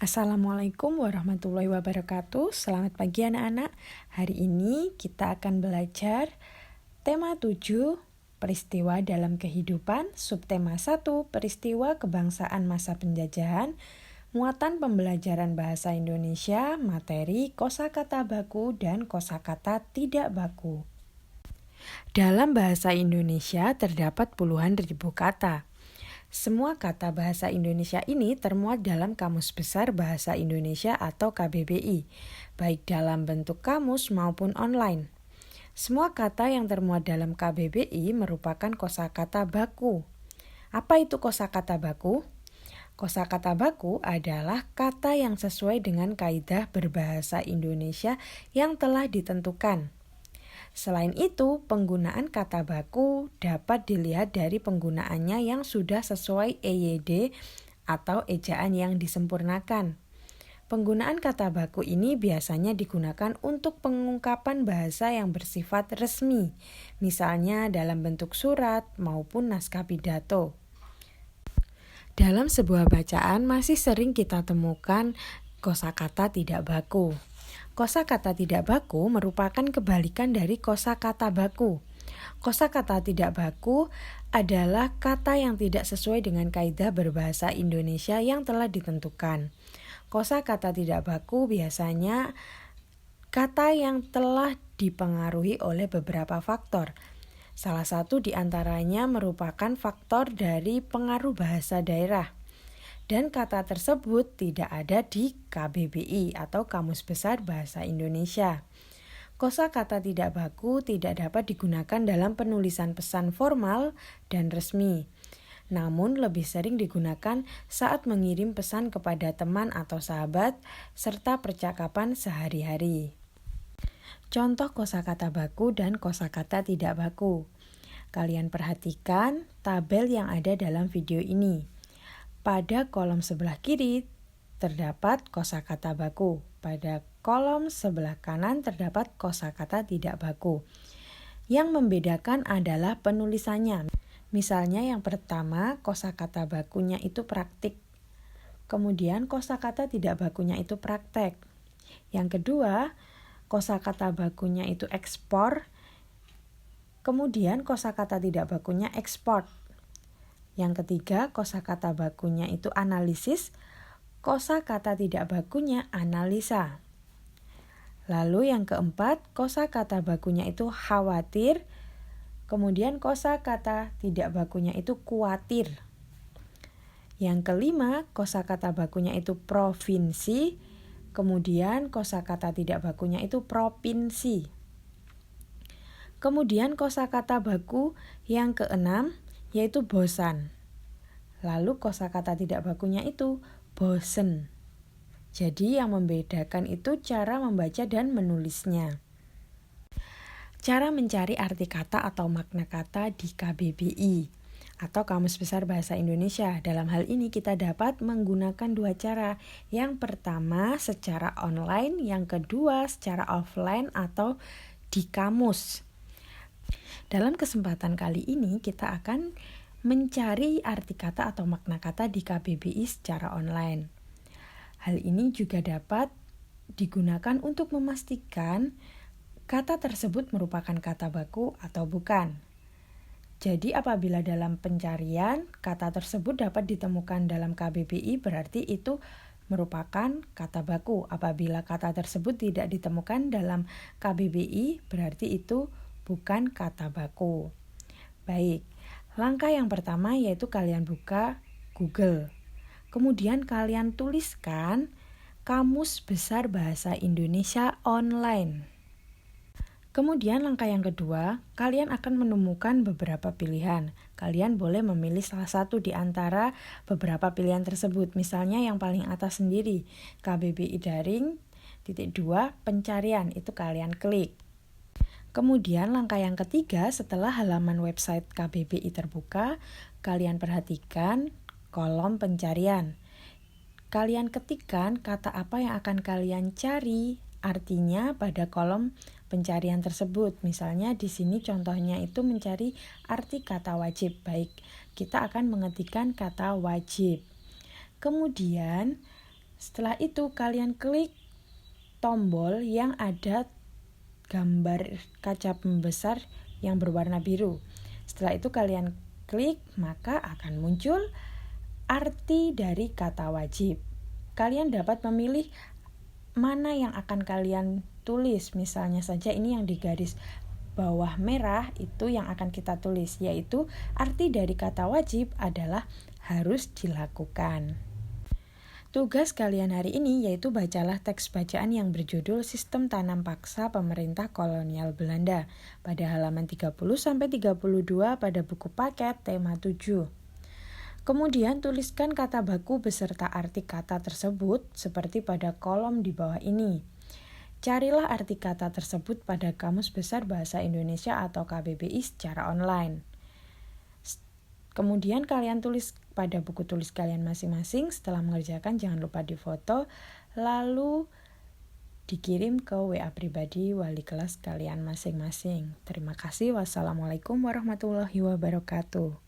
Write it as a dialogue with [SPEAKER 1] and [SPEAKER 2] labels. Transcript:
[SPEAKER 1] Assalamualaikum warahmatullahi wabarakatuh. Selamat pagi anak-anak. Hari ini kita akan belajar tema 7, peristiwa dalam kehidupan, subtema 1, peristiwa kebangsaan masa penjajahan, muatan pembelajaran bahasa Indonesia, materi kosakata baku dan kosakata tidak baku. Dalam bahasa Indonesia terdapat puluhan ribu kata. Semua kata bahasa Indonesia ini termuat dalam Kamus Besar Bahasa Indonesia atau KBBI, baik dalam bentuk kamus maupun online. Semua kata yang termuat dalam KBBI merupakan kosakata baku. Apa itu kosakata baku? Kosakata baku adalah kata yang sesuai dengan kaidah berbahasa Indonesia yang telah ditentukan. Selain itu, penggunaan kata baku dapat dilihat dari penggunaannya yang sudah sesuai EYD atau ejaan yang disempurnakan. Penggunaan kata baku ini biasanya digunakan untuk pengungkapan bahasa yang bersifat resmi, misalnya dalam bentuk surat maupun naskah pidato. Dalam sebuah bacaan masih sering kita temukan kosakata tidak baku. Kosakata tidak baku merupakan kebalikan dari kosakata baku. Kosakata tidak baku adalah kata yang tidak sesuai dengan kaidah berbahasa Indonesia yang telah ditentukan. Kosakata tidak baku biasanya kata yang telah dipengaruhi oleh beberapa faktor. Salah satu di antaranya merupakan faktor dari pengaruh bahasa daerah. Dan kata tersebut tidak ada di KBBI atau Kamus Besar Bahasa Indonesia. Kosakata tidak baku tidak dapat digunakan dalam penulisan pesan formal dan resmi, namun lebih sering digunakan saat mengirim pesan kepada teman atau sahabat serta percakapan sehari-hari. Contoh kosakata baku dan kosakata tidak baku. Kalian perhatikan tabel yang ada dalam video ini. Pada kolom sebelah kiri terdapat kosakata baku. Pada kolom sebelah kanan terdapat kosakata tidak baku. Yang membedakan adalah penulisannya. Misalnya yang pertama kosakata bakunya itu praktik. Kemudian kosakata tidak bakunya itu praktek. Yang kedua kosakata bakunya itu ekspor. Kemudian kosakata tidak bakunya ekspor. Yang ketiga, kosakata bakunya itu analisis, kosakata tidak bakunya analisa. Lalu yang keempat, kosakata bakunya itu khawatir, kemudian kosakata tidak bakunya itu kuatir. Yang kelima, kosakata bakunya itu provinsi, kemudian kosakata tidak bakunya itu propinsi. Kemudian kosakata baku yang keenam yaitu bosan. Lalu kosakata tidak bakunya itu bosen. Jadi yang membedakan itu cara membaca dan menulisnya. Cara mencari arti kata atau makna kata di KBBI atau Kamus Besar Bahasa Indonesia. Dalam hal ini kita dapat menggunakan dua cara. Yang pertama secara online, yang kedua secara offline atau di kamus. Dalam kesempatan kali ini kita akan mencari arti kata atau makna kata di KBBI secara online. Hal ini juga dapat digunakan untuk memastikan kata tersebut merupakan kata baku atau bukan. Jadi apabila dalam pencarian kata tersebut dapat ditemukan dalam KBBI berarti itu merupakan kata baku. Apabila kata tersebut tidak ditemukan dalam KBBI berarti itu bukan kata baku. Baik, langkah yang pertama yaitu kalian buka Google. Kemudian kalian tuliskan Kamus Besar Bahasa Indonesia online. Kemudian langkah yang kedua, kalian akan menemukan beberapa pilihan. Kalian boleh memilih salah satu di antara beberapa pilihan tersebut. Misalnya yang paling atas sendiri, KBBI daring, _2, pencarian, itu kalian klik. Kemudian langkah yang ketiga setelah halaman website KBBI terbuka, kalian perhatikan kolom pencarian. Kalian ketikkan kata apa yang akan kalian cari, artinya pada kolom pencarian tersebut. Misalnya di sini contohnya itu mencari arti kata wajib. Baik, kita akan mengetikkan kata wajib. Kemudian Setelah itu kalian klik tombol yang ada gambar kaca pembesar yang berwarna biru. Setelah itu kalian klik, maka akan muncul arti dari kata wajib. Kalian dapat memilih mana yang akan kalian tulis. Misalnya saja ini yang di garis bawah merah itu yang akan kita tulis, yaitu arti dari kata wajib adalah harus dilakukan. Tugas kalian hari ini yaitu bacalah teks bacaan yang berjudul Sistem Tanam Paksa Pemerintah Kolonial Belanda pada halaman 30-32 pada buku paket tema 7. Kemudian tuliskan kata baku beserta arti kata tersebut seperti pada kolom di bawah ini. Carilah arti kata tersebut pada Kamus Besar Bahasa Indonesia atau KBBI secara online. Kemudian kalian tulis pada buku tulis kalian masing-masing. Setelah mengerjakan jangan lupa difoto, lalu dikirim ke WA pribadi wali kelas kalian masing-masing. Terima kasih. Wassalamualaikum warahmatullahi wabarakatuh.